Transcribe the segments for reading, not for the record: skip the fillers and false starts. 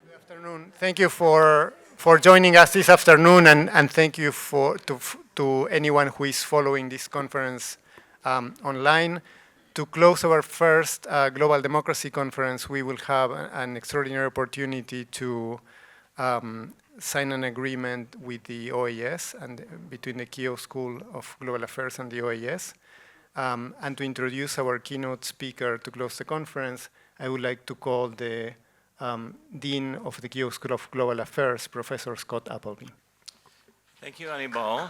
Good afternoon. Thank you for joining us this afternoon, and thank you to anyone who is following this conference online. To close our first Global Democracy Conference, we will have an extraordinary opportunity to sign an agreement with the OAS and between the Keough School of Global Affairs and the OAS. And to introduce our keynote speaker to close the conference, I would like to call the Dean of the Keough School of Global Affairs, Professor Scott Appleby. Thank you, Anibal.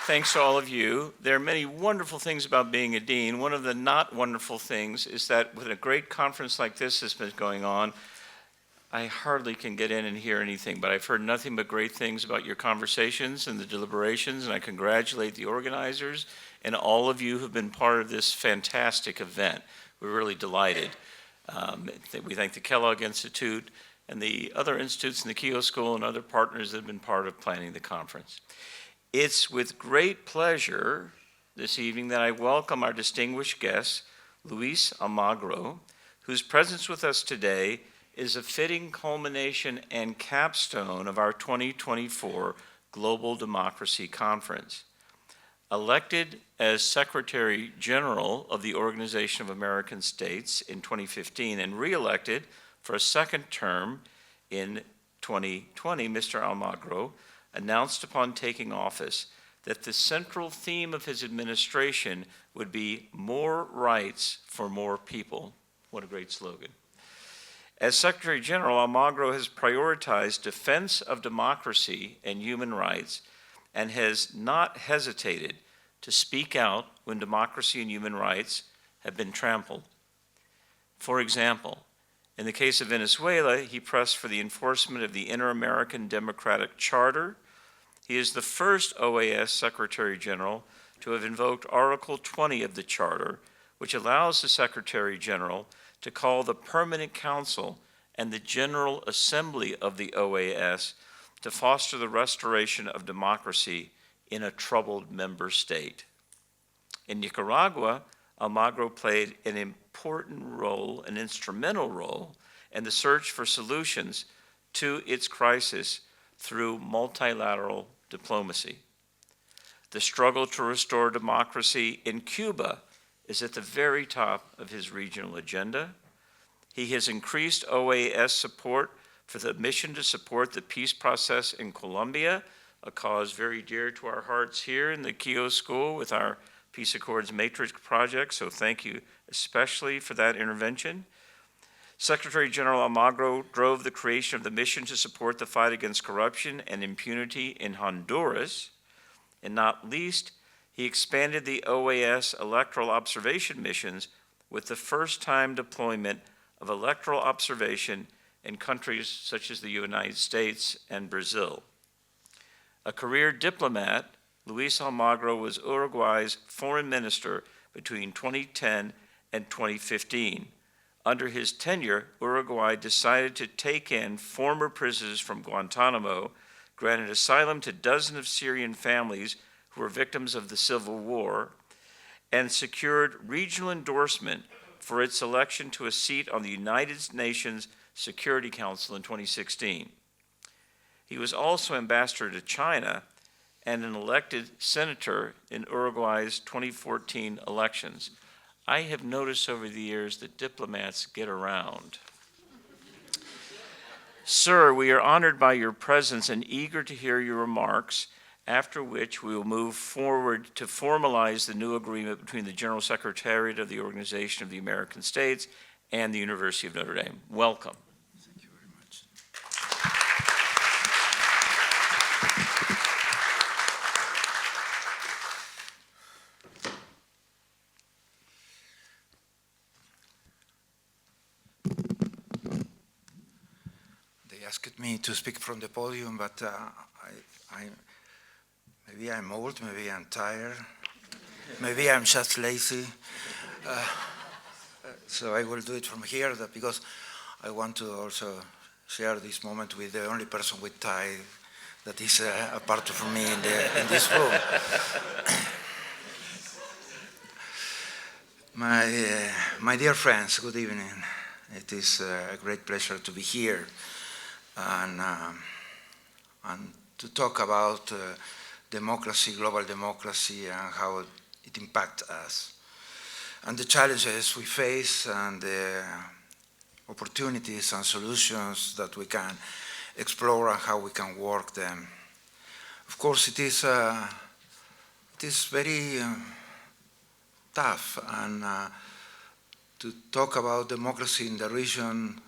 Thanks to all of you. There are many wonderful things about being a dean. One of the not wonderful things is that with a great conference like this that's been going on, I hardly can get in and hear anything, but I've heard nothing but great things about your conversations and the deliberations, and I congratulate the organizers and all of you who've been part of this fantastic event. We're really delighted. We thank the Kellogg Institute and the other institutes in the Keough School and other partners that have been part of planning the conference. It's with great pleasure this evening that I welcome our distinguished guest, Luis Almagro, whose presence with us today is a fitting culmination and capstone of our 2024 Global Democracy Conference. Elected as Secretary General of the Organization of American States in 2015 and re-elected for a second term in 2020, Mr. Almagro announced upon taking office that the central theme of his administration would be more rights for more people. What a great slogan. As Secretary General, Almagro has prioritized defense of democracy and human rights and has not hesitated to speak out when democracy and human rights have been trampled. For example, in the case of Venezuela, he pressed for the enforcement of the Inter-American Democratic Charter. He is the first OAS Secretary General to have invoked Article 20 of the Charter, which allows the Secretary General to call the Permanent Council and the General Assembly of the OAS to foster the restoration of democracy in a troubled member state. In Nicaragua, Almagro played an important role, an instrumental role, in the search for solutions to its crisis through multilateral diplomacy. The struggle to restore democracy in Cuba is at the very top of his regional agenda. He has increased OAS support for the mission to support the peace process in Colombia, a cause very dear to our hearts here in the Keough School with our Peace Accords Matrix project, so thank you especially for that intervention. Secretary General Almagro drove the creation of the mission to support the fight against corruption and impunity in Honduras, and not least, he expanded the OAS electoral observation missions with the first-time deployment of electoral observation in countries such as the United States and Brazil. A career diplomat, Luis Almagro was Uruguay's foreign minister between 2010 and 2015. Under his tenure, Uruguay decided to take in former prisoners from Guantanamo, granted asylum to dozens of Syrian families who were victims of the civil war, and secured regional endorsement for its election to a seat on the United Nations Security Council in 2016. He was also ambassador to China and an elected senator in Uruguay's 2014 elections. I have noticed over the years that diplomats get around. Sir, we are honored by your presence and eager to hear your remarks, after which we will move forward to formalize the new agreement between the General Secretariat of the Organization of the American States and the University of Notre Dame. Welcome. Thank you very much. They asked me to speak from the podium, but maybe I'm old, maybe I'm tired, maybe I'm just lazy. So I will do it from here because I want to also share this moment with the only person with tie that is apart from me in this room. My dear friends, good evening. It is a great pleasure to be here and to talk about democracy, global democracy, and how it impacts us, and the challenges we face, and the opportunities and solutions that we can explore and how we can work them. Of course, it is very tough, and to talk about democracy in the region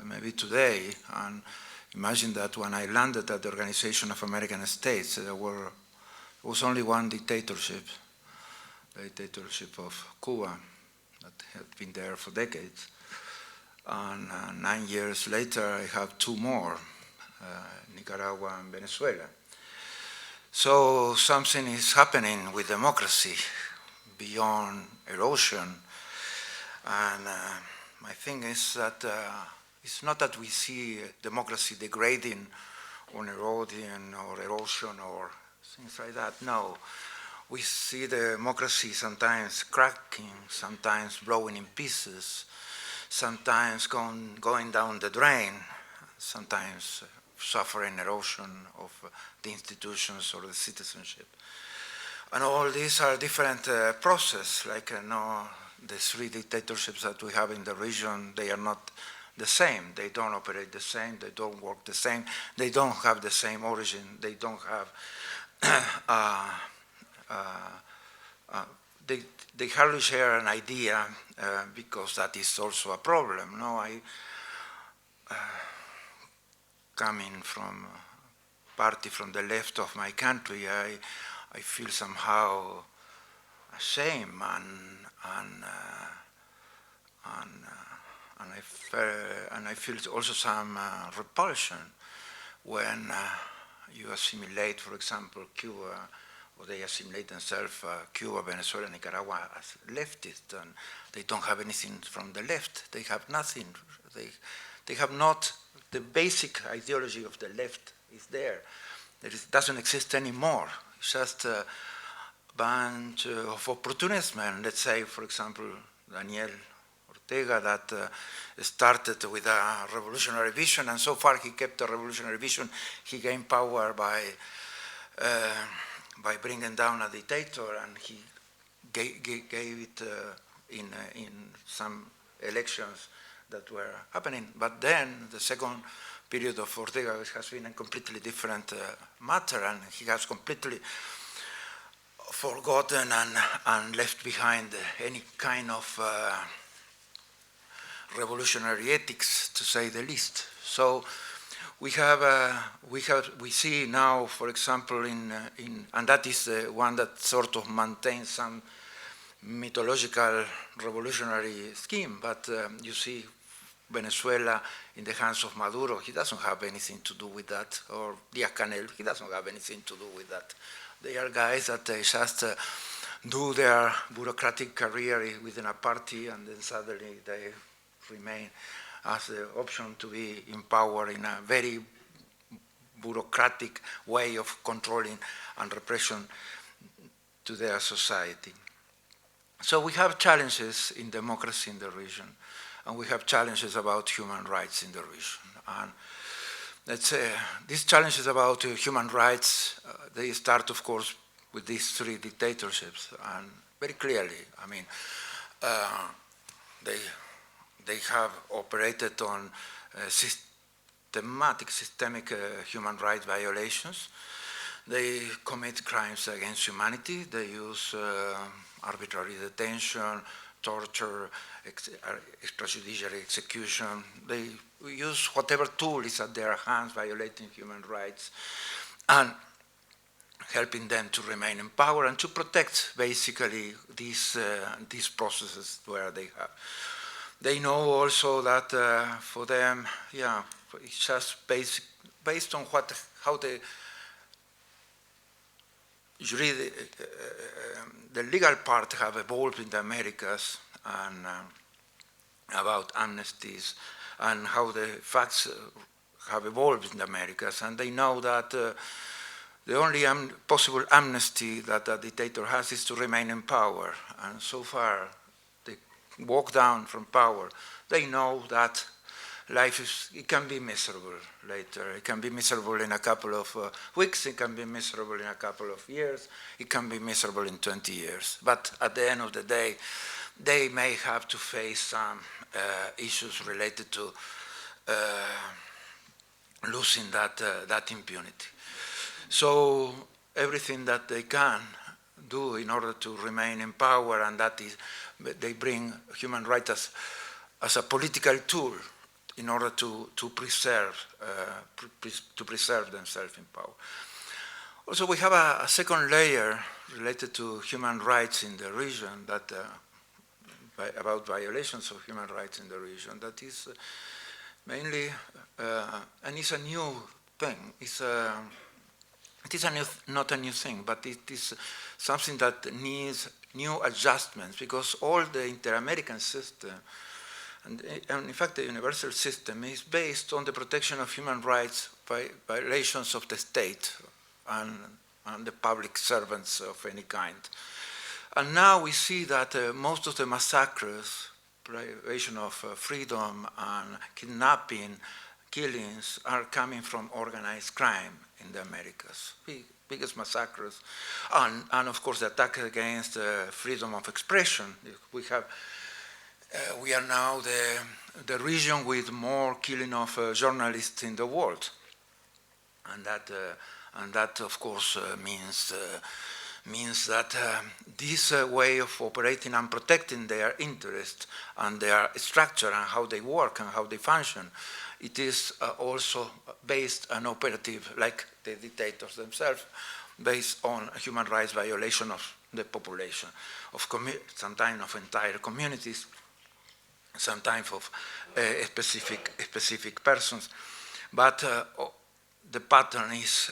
maybe today, and imagine that when I landed at the Organization of American States, there was only one dictatorship, the dictatorship of Cuba, that had been there for decades. And 9 years later, I have two more, Nicaragua and Venezuela. So something is happening with democracy beyond erosion. And my thing is that it's not that we see democracy degrading or eroding or erosion or things like that. No, we see democracy sometimes cracking, sometimes blowing in pieces, sometimes going down the drain, sometimes suffering erosion of the institutions or the citizenship. And all these are different processes, like the three dictatorships that we have in the region, they are not the same. They don't operate the same, they don't work the same, they don't have the same origin, they don't have, they hardly share an idea because that is also a problem. No, coming from a party from the left of my country, I feel somehow ashamed and I feel also some repulsion when you assimilate, for example, Cuba, or they assimilate themselves, Cuba, Venezuela, Nicaragua, as leftists, and they don't have anything from the left. They have nothing. They have not the basic ideology of the left is there. It doesn't exist anymore. It's just a bunch of opportunism. Let's say, for example, Daniel Ortega, that started with a revolutionary vision, and so far he kept a revolutionary vision. He gained power by bringing down a dictator, and he gave it in some elections that were happening. But then the second period of Ortega has been a completely different matter, and he has completely forgotten and left behind any kind of revolutionary ethics, to say the least. So we see now, for example, and that is the one that sort of maintains some mythological revolutionary scheme, but you see Venezuela in the hands of Maduro. He doesn't have anything to do with that, or Díaz-Canel, he doesn't have anything to do with that. They are guys that they just do their bureaucratic career within a party, and then suddenly they remain as the option to be in power in a very bureaucratic way of controlling and repression to their society. So we have challenges in democracy in the region, and we have challenges about human rights in the region. And let's say these challenges about human rights, they start, of course, with these three dictatorships, and very clearly, I mean, they have operated on systemic human rights violations. They commit crimes against humanity. They use arbitrary detention, torture, extrajudicial execution. They use whatever tool is at their hands, violating human rights, and helping them to remain in power and to protect, basically, these processes where they have. They know also that for them, yeah, it's just based on how the legal part have evolved in the Americas, and about amnesties, and how the facts have evolved in the Americas, and they know that the only possible amnesty that a dictator has is to remain in power, and so far the walk down from power, they know that it can be miserable later. It can be miserable in a couple of weeks. It can be miserable in a couple of years. It can be miserable in 20 years. But at the end of the day, they may have to face some issues related to losing that impunity. So everything that they can do in order to remain in power, and that is, they bring human rights as a political tool in order to preserve themselves in power. Also, we have a second layer related to human rights in the region, that about violations of human rights in the region, that is mainly, and it's a new thing. It is not a new thing, but it is something that needs new adjustments, because all the inter-American system, and in fact the universal system, is based on the protection of human rights by violations of the state and the public servants of any kind. And now we see that most of the massacres, privation of freedom and kidnapping, killings, are coming from organized crime in the Americas. Biggest massacres, and of course the attack against freedom of expression. We are now the region with more killing of journalists in the world, and that of course means that this way of operating and protecting their interests and their structure and how they work and how they function, it is also based and operative, like the dictators themselves, based on human rights violation of the population, sometimes of entire communities, sometimes of specific persons. But the pattern is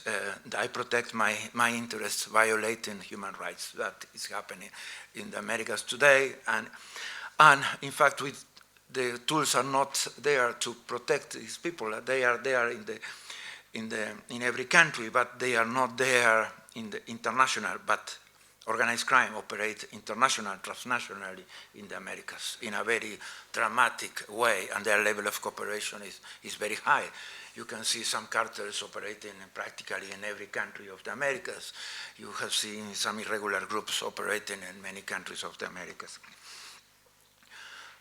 I protect my interests violating human rights. That is happening in the Americas today, and in fact the tools are not there to protect these people. They are there in every country, but they are not there in the international. But organized crime operates international, transnationally in the Americas in a very dramatic way, and their level of cooperation is very high. You can see some cartels operating practically in every country of the Americas. You have seen some irregular groups operating in many countries of the Americas.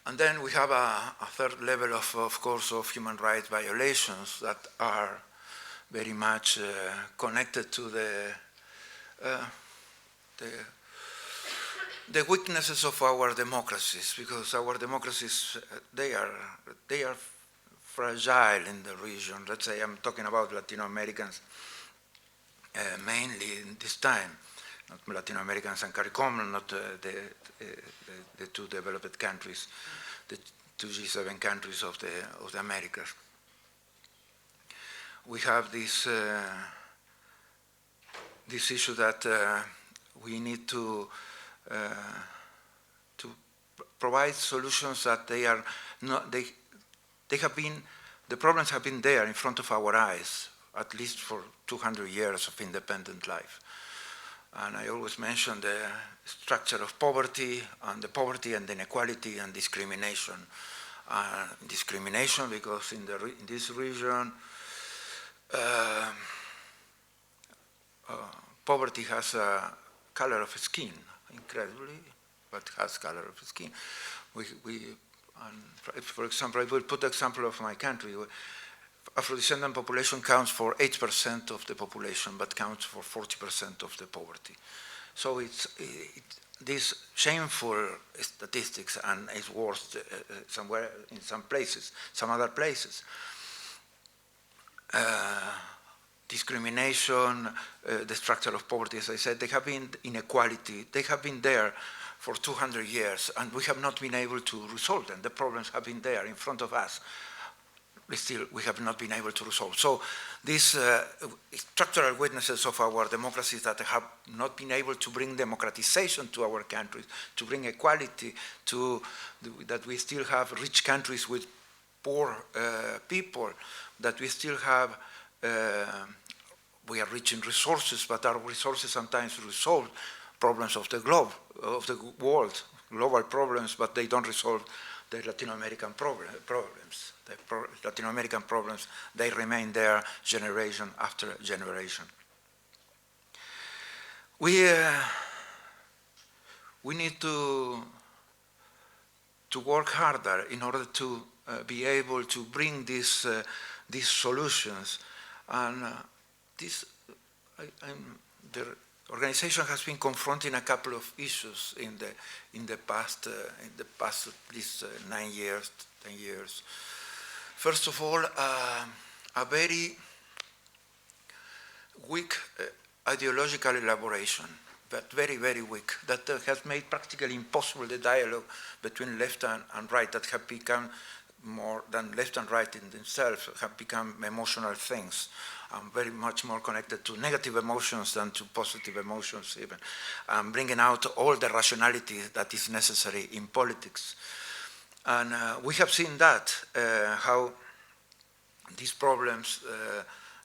And then we have a third level of course, of human rights violations that are very much connected to the weaknesses of our democracies, because our democracies, they are fragile in the region. Let's say I'm talking about Latino Americans mainly in this time, not Latino Americans and CARICOM, not the two developed countries, the two G7 countries of the Americas. We have this issue that we need to provide solutions that they are not. The problems have been there in front of our eyes, at least for 200 years of independent life. And I always mention the structure of poverty and the inequality and discrimination. Discrimination because in this region, poverty has a color of skin, incredibly, but has color of skin. For example, I will put the example of my country. Afro-descendant population counts for 8% of the population, but counts for 40% of the poverty. So these shameful statistics, and it's worse somewhere in some other places. Discrimination, the structure of poverty, as I said, they have been inequality. They have been there for 200 years, and we have not been able to resolve them. The problems have been there in front of us. We have not been able to resolve. So these structural weaknesses of our democracies that have not been able to bring democratization to our countries, to bring equality, that we still have rich countries with poor people, that we still have, we are rich in resources, but our resources sometimes resolve problems of the globe, of the world, global problems, but they don't resolve the Latin American problems. The Latin American problems, they remain there generation after generation. We need to work harder in order to be able to bring these solutions. And the organization has been confronting a couple of issues in the past at least 9 years, 10 years. First of all, a very weak ideological elaboration, but very, very weak, that has made practically impossible the dialogue between left and right, that have become more than left and right in themselves, have become emotional things, very much more connected to negative emotions than to positive emotions even, bringing out all the rationality that is necessary in politics. And we have seen that, how these problems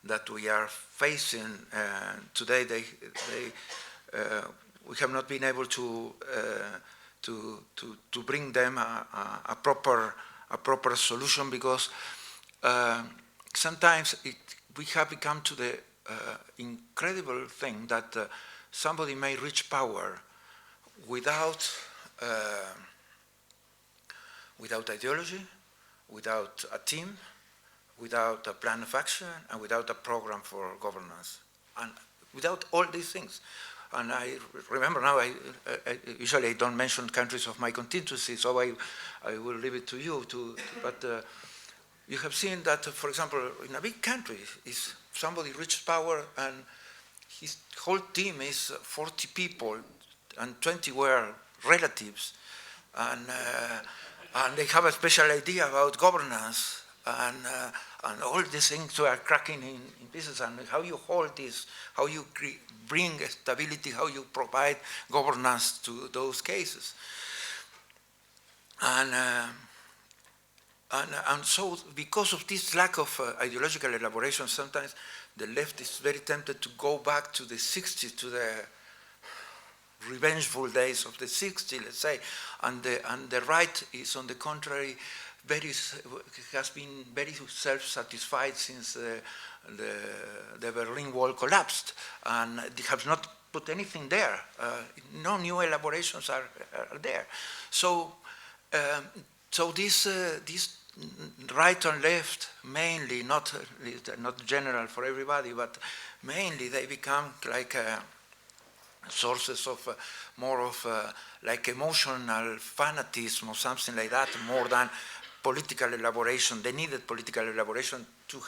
that we are facing today, we have not been able to bring them a proper solution, because sometimes we have become to the incredible thing that somebody may reach power without ideology, without a team, without a plan of action, and without a program for governance, and without all these things. And I remember now, usually I don't mention countries of my constituency, so I will leave it to you. But you have seen that, for example, in a big country, if somebody reaches power and his whole team is 40 people, and 20 were relatives, and they have a special idea about governance, and all these things are cracking in pieces, and how you hold this, how you bring stability, how you provide governance to those cases. And so because of this lack of ideological elaboration, sometimes the left is very tempted to go back to the 60s, to the revengeful days of the 60s, let's say, and the right is, on the contrary, has been very self-satisfied since the Berlin Wall collapsed, and they have not put anything there. No new elaborations are there. So this right and left, mainly, not general for everybody, but mainly they become like sources of more of like emotional fanatism or something like that, more than political elaboration, the needed political elaboration to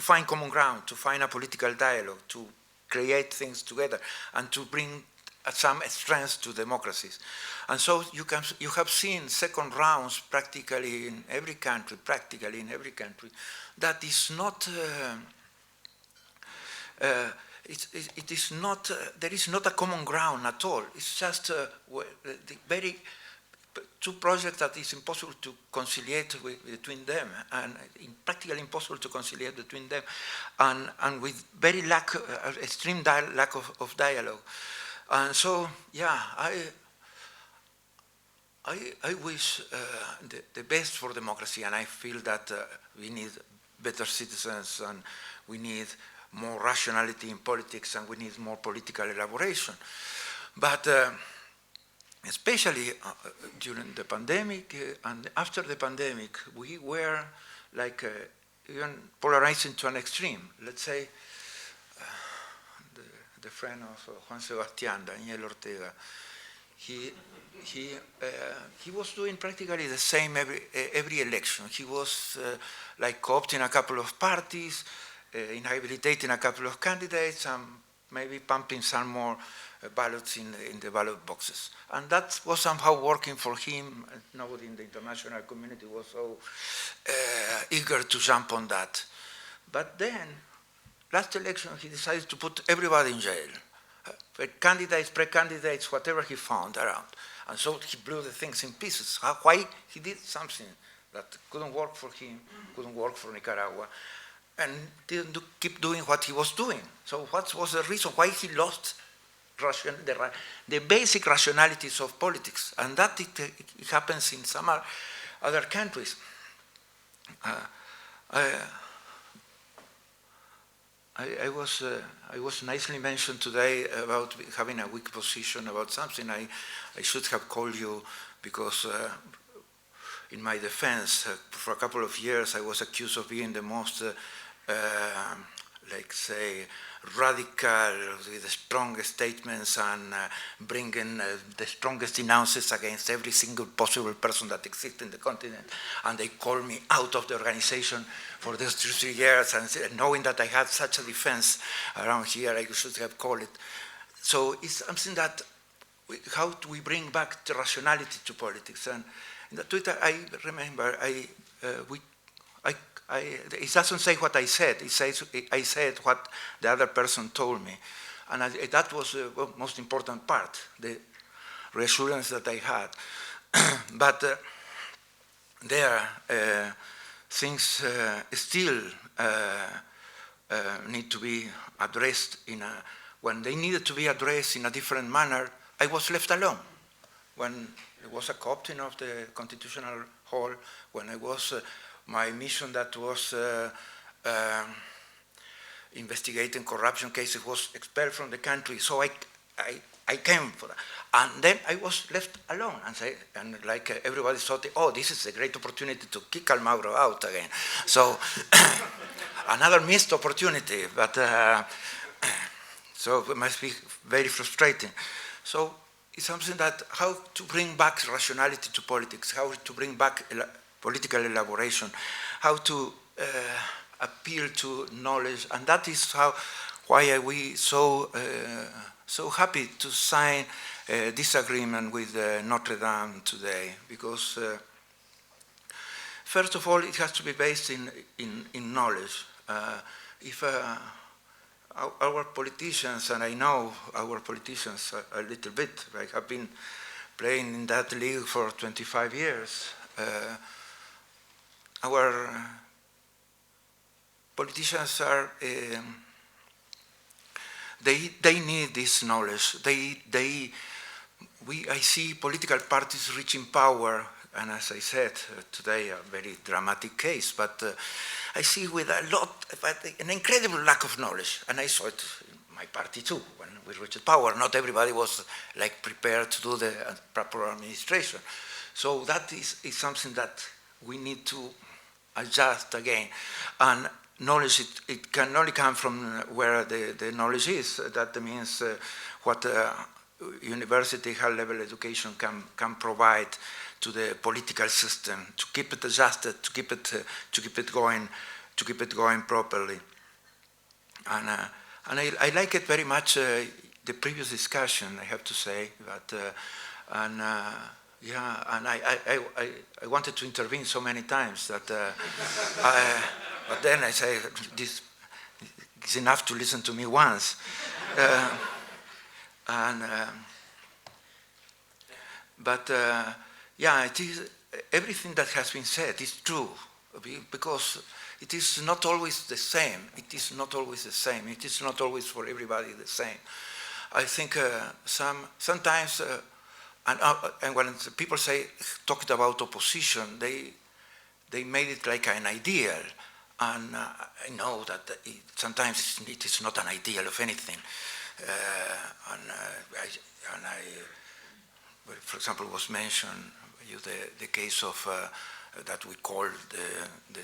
find common ground, to find a political dialogue, to create things together, and to bring some strength to democracies. And so you have seen second rounds practically in every country, that is not, there is not a common ground at all. It's just the two projects that is impossible to conciliate between them, and practically impossible to conciliate between them, and with very extreme lack of dialogue. And so, yeah, I wish the best for democracy, and I feel that we need better citizens, and we need more rationality in politics, and we need more political elaboration. But especially during the pandemic and after the pandemic, we were like even polarizing to an extreme. Let's say the friend of Juan Sebastián, Daniel Ortega, he was doing practically the same every election. He was like co-opting a couple of parties, inhabilitating a couple of candidates, and maybe pumping some more ballots in the ballot boxes. And that was somehow working for him. Nobody in the international community was so eager to jump on that. But then, last election, he decided to put everybody in jail. Candidates, pre-candidates, whatever he found around. And so he blew the things in pieces. Why? He did something that couldn't work for him, couldn't work for Nicaragua, and didn't keep doing what he was doing. So what was the reason why he lost the basic rationalities of politics, and that it happens in some other countries. I was nicely mentioned today about having a weak position about something. I should have called you because in my defense, for a couple of years, I was accused of being the most, like say, radical, with the strongest statements and bringing the strongest denounces against every single possible person that exists in the continent. And they called me out of the organization for those 3 years, and knowing that I had such a defense around here, I should have called it. So it's something that, how do we bring back the rationality to politics? And in the Twitter, I remember, it doesn't say what I said. It says I said what the other person told me. And that was the most important part, the reassurance that I had. But things still need to be addressed when they needed to be addressed in a different manner. I was left alone. When it was a co-opting of the Constitutional Hall, when I was my mission that was investigating corruption cases was expelled from the country, so I came for that. And then I was left alone, and like everybody thought, oh, this is a great opportunity to kick Almagro out again. So another missed opportunity, but so it must be very frustrating. So it's something that how to bring back rationality to politics, how to bring back political elaboration, how to appeal to knowledge, and that is why are we so happy to sign this agreement with Notre Dame today, because first of all, it has to be based in knowledge. If our politicians, and I know our politicians a little bit, I have been playing in that league for 25 years, our politicians are, they need this knowledge. I see political parties reaching power, and as I said today, a very dramatic case, but I see with an incredible lack of knowledge, and I saw it in my party too. When we reached power, not everybody was like prepared to do the proper administration. So that is something that we need to adjust again. And knowledge, it can only come from where the knowledge is. That means what university, high-level education can provide to the political system, to keep it adjusted, to keep it going properly. And I like it very much. The previous discussion, I have to say, but yeah, and I wanted to intervene so many times that, but then I say this is enough to listen to me once, but yeah, it is everything that has been said is true, because it is not always the same. It is not always the same. It is not always for everybody the same. I think sometimes. And when people talked about opposition, they made it like an ideal. And I know that sometimes it is not an ideal of anything. For example, was mentioned the case of that we call the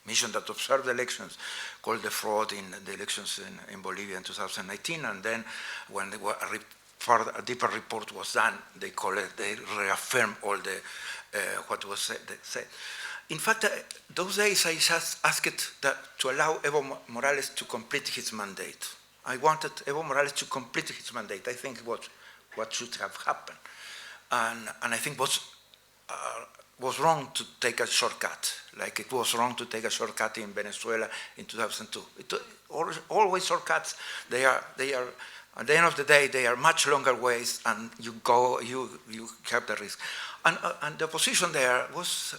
mission that observed the elections, called the fraud in the elections in Bolivia in 2019, and then when a deeper report was done, they reaffirmed all what was said. In fact, those days I just asked to allow Evo Morales to complete his mandate. I wanted Evo Morales to complete his mandate. I think what should have happened, and I think was wrong to take a shortcut, like it was wrong to take a shortcut in Venezuela in 2002. Always shortcuts. They are. At the end of the day, they are much longer ways, and you have the risk. And the opposition there was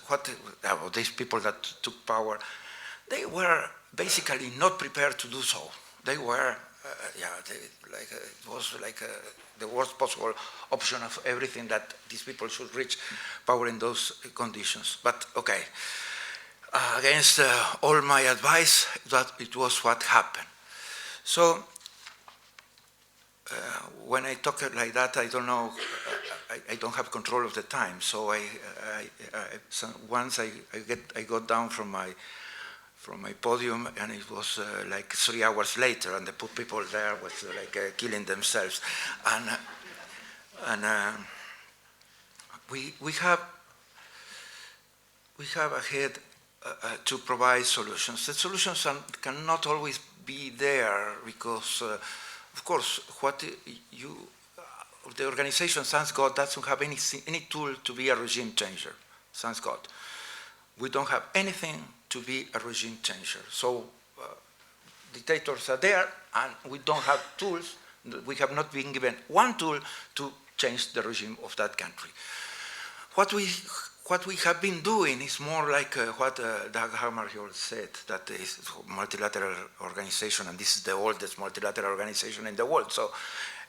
these people that took power. They were basically not prepared to do so. They were it was like the worst possible option of everything that these people should reach power in those conditions. But okay, against all my advice, that it was what happened. So when I talk like that, I don't know, I don't have control of the time. So once I got down from my podium, and it was like 3 hours later, and they put people there with like killing themselves, and we have ahead to provide solutions. The solutions cannot always be there because, of course, the organization, thanks God, doesn't have any tool to be a regime changer. Thanks God, we don't have anything to be a regime changer. So dictators are there, and we don't have tools. We have not been given one tool to change the regime of that country. What we have been doing is more like what Dag Hammarskjöld said, that is multilateral organization, and this is the oldest multilateral organization in the world, so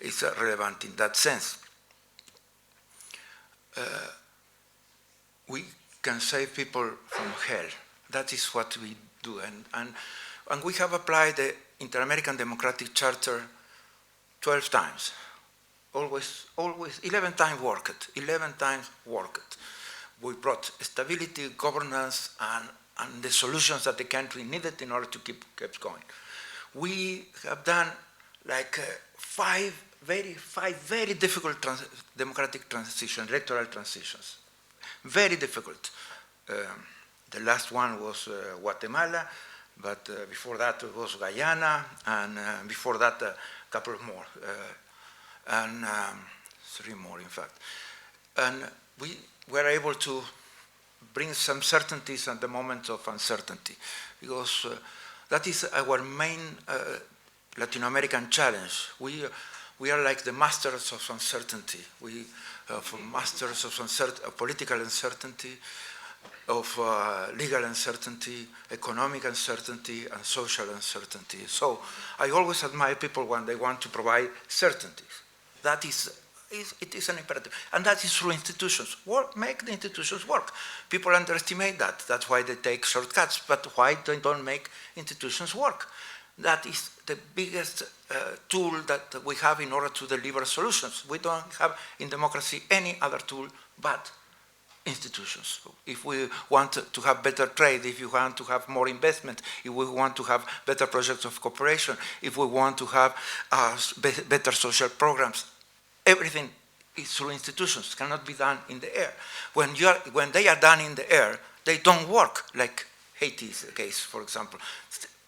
it's relevant in that sense. We can save people from hell. That is what we do, and we have applied the Inter-American Democratic Charter 12 times. Always 11 times worked. 11 times worked. We brought stability, governance, and the solutions that the country needed in order to keep going. We have done like five very difficult democratic transitions, electoral transitions. Very difficult. The last one was Guatemala, but before that it was Guyana, and before that a couple more, and 3 more in fact. And we were able to bring some certainties at the moment of uncertainty, because that is our main Latin American challenge. We are like the masters of uncertainty. We are masters of political uncertainty, of legal uncertainty, economic uncertainty, and social uncertainty. So I always admire people when they want to provide certainties. That it is an imperative, and that is through institutions. Make the institutions work. People underestimate that. That's why they take shortcuts. But why they don't make institutions work? That is the biggest tool that we have in order to deliver solutions. We don't have in democracy any other tool but institutions. If we want to have better trade, if you want to have more investment, if we want to have better projects of cooperation, if we want to have better social programs, everything is through institutions. It cannot be done in the air. When they are done in the air, they don't work, like Haiti's case, for example.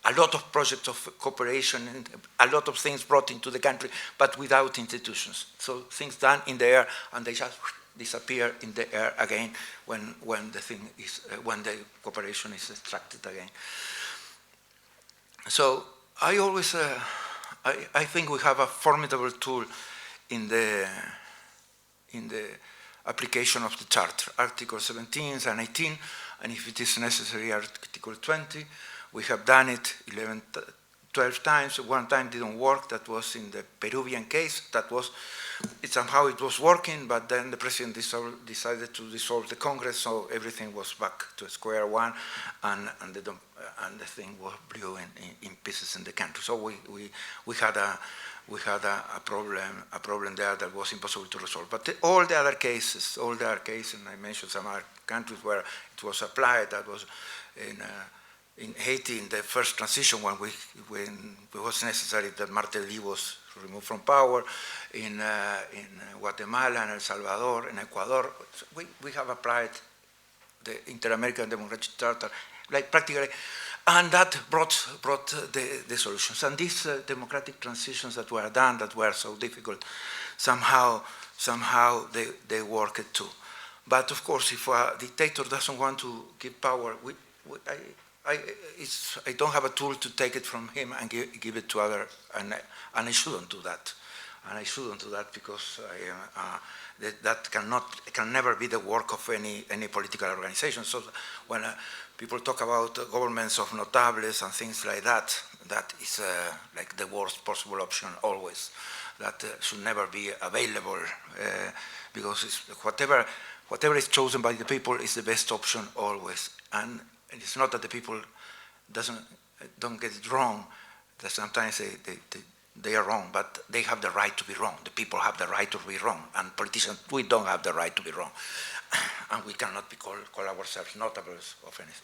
A lot of projects of cooperation and a lot of things brought into the country, but without institutions. So things done in the air, and they just disappear in the air again when the cooperation is extracted again. So I always, I think we have a formidable tool in the application of the Charter, Article 17 and 18, and if it is necessary, Article 20. We have done it 12 times. One time didn't work. That was in the Peruvian case. Somehow it was working, but then the president decided to dissolve the Congress, so everything was back to square one, and the thing was blew in pieces in the country. So we had a problem there that was impossible to resolve. But all the other cases, and I mentioned some other countries where it was applied. That was in Haiti, in the first transition, when it was necessary that Martelly was removed from power, in Guatemala, and El Salvador, in Ecuador, we have applied the Inter-American Democratic Charter, like practically, and that brought the solutions. And these democratic transitions that were done, that were so difficult, somehow they worked too. But of course, if a dictator doesn't want to give power, I don't have a tool to take it from him and give it to others, and I shouldn't do that. And I shouldn't do that because that can never be the work of any political organization. So when people talk about governments of notables and things like that, that is like the worst possible option always, that should never be available, because whatever is chosen by the people is the best option always. And it's not that the people don't get it wrong, that sometimes they are wrong, but they have the right to be wrong. The people have the right to be wrong, and politicians, we don't have the right to be wrong. And we cannot call ourselves notables of anything.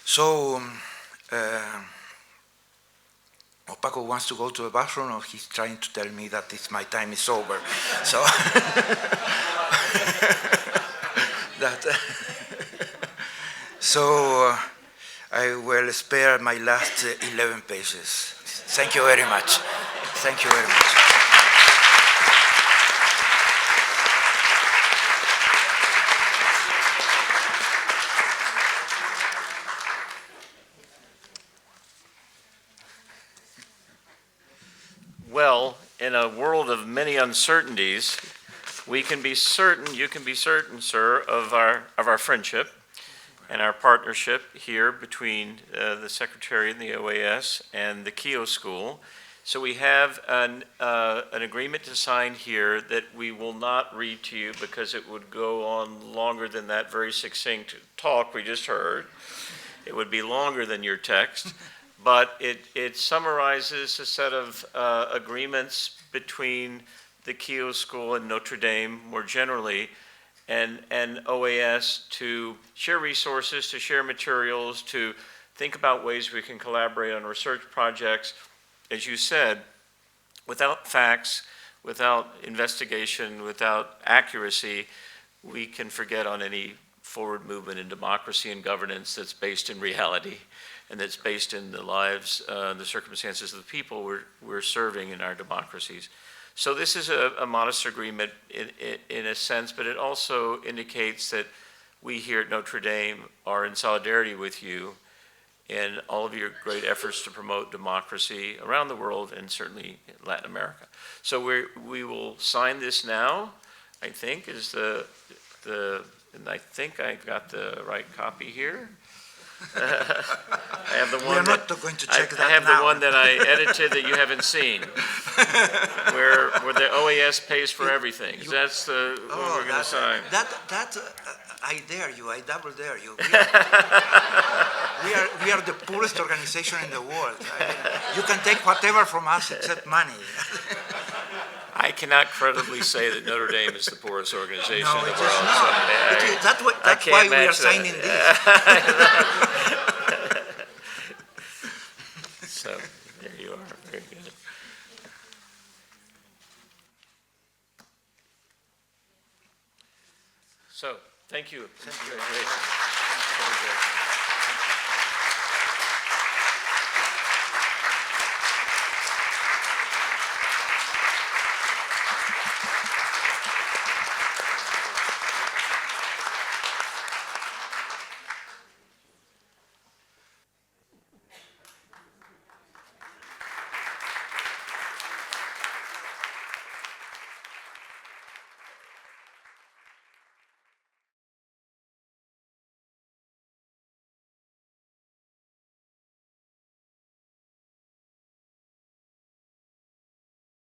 So, Paco wants to go to the bathroom, or he's trying to tell me that my time is over. So, so I will spare my last 11 pages. Thank you very much. Thank you very much. Well, in a world of many uncertainties, we can be certain, you can be certain, sir, of our friendship and our partnership here between the Secretary and the OAS and the Keough School. So we have an agreement to sign here that we will not read to you because it would go on longer than that very succinct talk we just heard. It would be longer than your text. But it summarizes a set of agreements between the Keough School and Notre Dame more generally, and OAS to share resources, to share materials, to think about ways we can collaborate on research projects. As you said, without facts, without investigation, without accuracy, we can forget on any forward movement in democracy and governance that's based in reality, and that's based in the lives, the circumstances of the people we're serving in our democracies. So this is a modest agreement in a sense, but it also indicates that we here at Notre Dame are in solidarity with you in all of your great efforts to promote democracy around the world, and certainly in Latin America. So we will sign this now, I think, and I think I got the right copy here. I have the one. We are not going to check that now. I have the one that I edited that you haven't seen, where the OAS pays for everything. That's the one we're going to sign. I dare you. I double dare you. We are the poorest organization in the world. You can take whatever from us except money. I cannot credibly say that Notre Dame is the poorest organization No, in the it world. is not. So That's why we are signing this. So there you are. Very good. So thank you. Thank you. Very good.